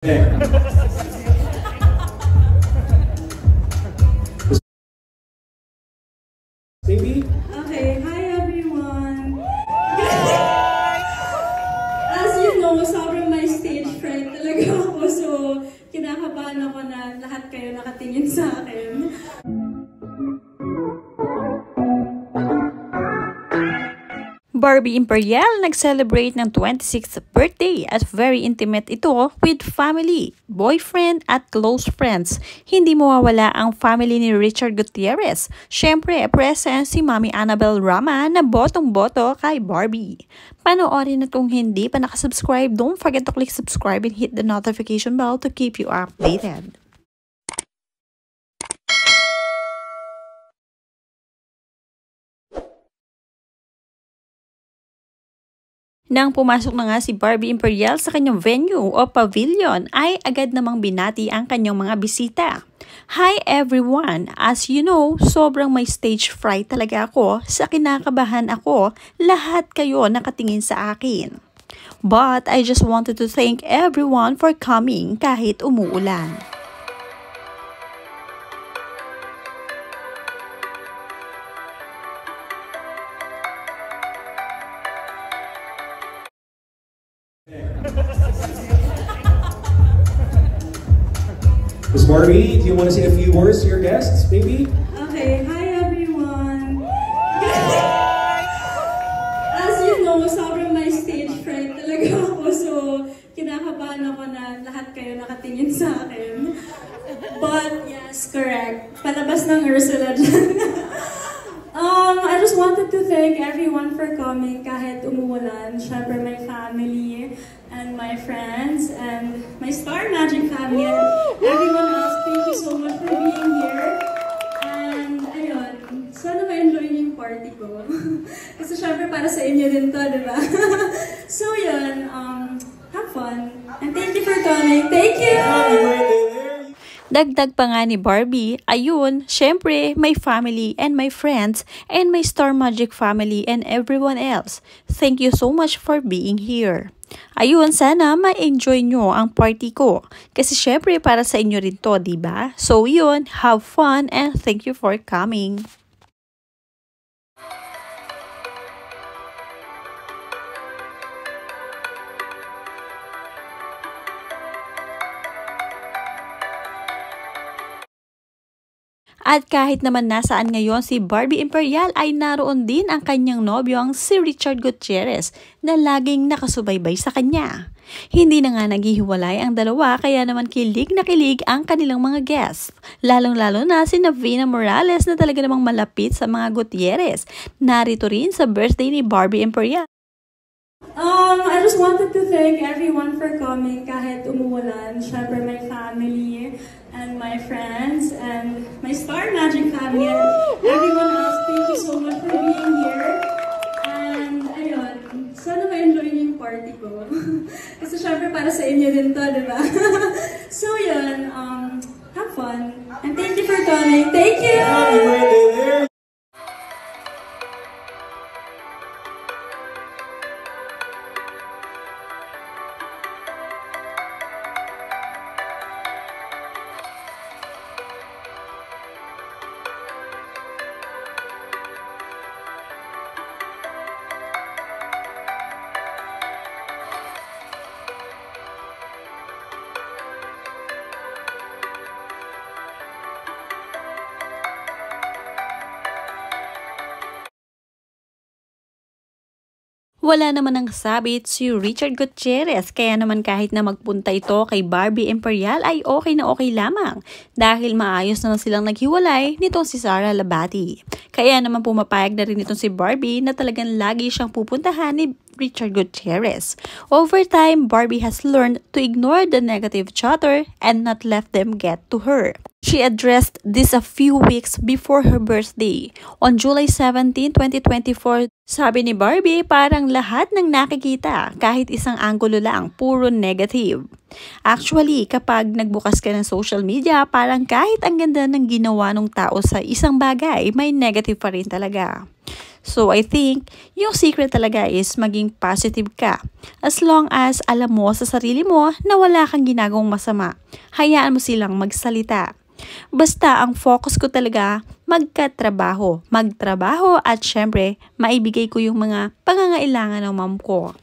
Baby? Okay, hi everyone! As you know, sobrang may stage fright talaga ako. So, kinakabahan ako na lahat kayo nakatingin sa akin. Barbie Imperial nag-celebrate ng 26th birthday at very intimate ito with family, boyfriend at close friends. Hindi mawawala ang family ni Richard Gutierrez. Syempre, present si Mami Annabel Rama na botong-boto kay Barbie. Panoorin at kung hindi pa nakasubscribe, don't forget to click subscribe and hit the notification bell to keep you updated. Nang pumasok na nga si Barbie Imperial sa kanyang venue o pavilion ay agad namang binati ang kanyang mga bisita. Hi everyone! As you know, sobrang may stage fright talaga ako sa kinakabahan ako. Lahat kayo nakatingin sa akin. But I just wanted to thank everyone for coming kahit umuulan. Miss Barbie, do you want to say a few words to your guests, baby? Okay, hi everyone! As you know, sobrang may stage fright talaga ako. So, kinakabahan ako na lahat kayo nakatingin sa akin. But, yes, correct. Palabas ng Ursula dyan. I just wanted to thank everyone for coming kahit umuulan. Syempre, my family and my friends and my Star Magic family and everyone else. Thank you so much for being here. And ayun, sana ma-enjoy niyo yung party ko. Kasi syempre para sa inyo din to, di ba? So yun, have fun. And thank you for coming. Thank you! Happy birthday there! Dagdag pa nga ni Barbie, ayun, syempre, my family and my friends and my Star Magic family and everyone else. Thank you so much for being here. Ayun, sana ma-enjoy nyo ang party ko. Kasi syempre, para sa inyo rin to, diba? So yun, have fun and thank you for coming. At kahit naman nasaan ngayon si Barbie Imperial ay naroon din ang kanyang nobyong si Richard Gutierrez na laging nakasubaybay sa kanya. Hindi na nga naghihiwalay ang dalawa kaya naman kilig na kilig ang kanilang mga guests. Lalong-lalo na si Navina Morales na talaga namang malapit sa mga Gutierrez. Narito rin sa birthday ni Barbie Imperial. I just wanted to thank everyone for coming kahit umuulan. Syempre, my family and my friends and my Star Magic family and everyone else. Thank you so much for being here. And ayun, sana ma-enjoy niyo yung party ko. Kasi syempre para sa inyo din to, di ba? So yun, have fun. And thank you for coming. Thank you! Happy birthday there! Wala naman ang sabit si Richard Gutierrez kaya naman kahit na magpunta ito kay Barbie Imperial ay okay na okay lamang dahil maayos naman silang naghiwalay nitong si Sara Labati. Kaya naman pumapayag na rin itong si Barbie na talagang lagi siyang pupuntahan ni Richard Gutierrez. Over time, Barbie has learned to ignore the negative chatter and not let them get to her. She addressed this a few weeks before her birthday. On July 17, 2024, sabi ni Barbie, parang lahat ng nakikita, kahit isang anggulo lang, puro negative. Actually, kapag nagbukas ka ng social media, parang kahit ang ganda ng ginawa ng tao sa isang bagay, may negative pa rin talaga. So, I think, yung secret talaga is maging positive ka. As long as alam mo sa sarili mo na wala kang ginagawang masama, hayaan mo silang magsalita. Basta ang focus ko talaga magtrabaho at syempre maibigay ko yung mga pangangailangan ng mom ko.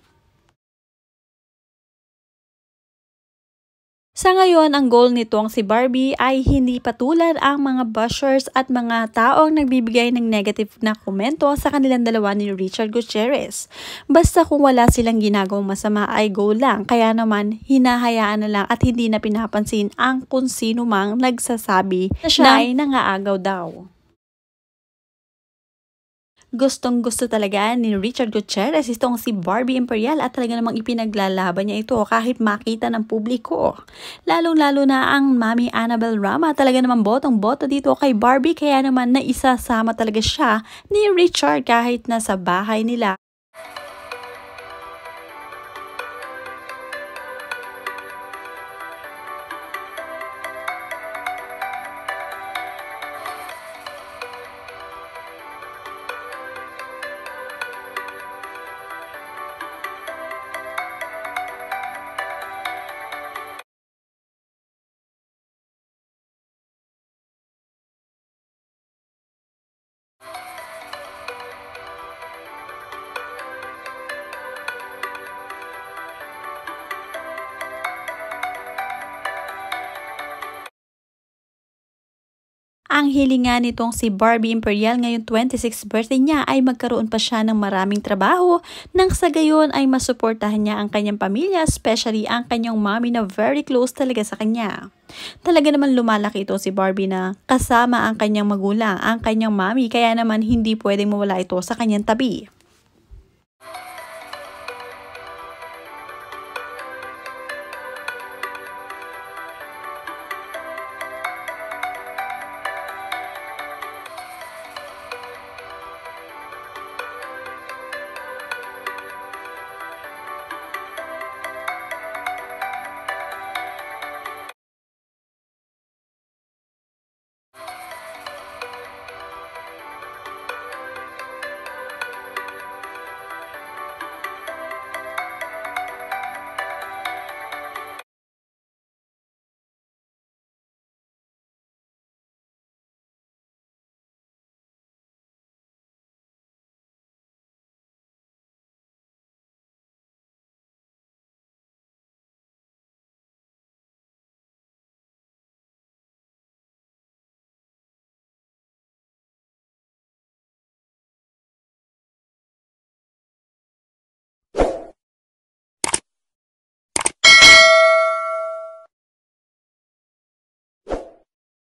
Sa ngayon, ang goal nitong si Barbie ay hindi patulan ang mga bashers at mga taong nagbibigay ng negative na komento sa kanilang dalawa ni Richard Gutierrez. Basta kung wala silang ginagawang masama ay go lang, kaya naman hinahayaan na lang at hindi na pinapansin ang kung sino mang nagsasabi na siya ay nangaagaw daw. Gustong-gusto talaga ni Richard Gutierrez itong si Barbie Imperial at talaga namang ipinaglalaban niya ito kahit makita ng publiko. Lalong-lalo na ang Mami Annabel Rama, talaga namang botong-boto dito kay Barbie, kaya naman naisasama talaga siya ni Richard kahit nasa bahay nila. Ang hilingan nitong si Barbie Imperial ngayong 26th birthday niya ay magkaroon pa siya ng maraming trabaho nang sa gayon ay masuportahan niya ang kanyang pamilya, especially ang kanyang mommy na very close talaga sa kanya. Talaga naman lumalaki ito si Barbie na kasama ang kanyang magulang, ang kanyang mommy, kaya naman hindi pwedeng mawala ito sa kanyang tabi.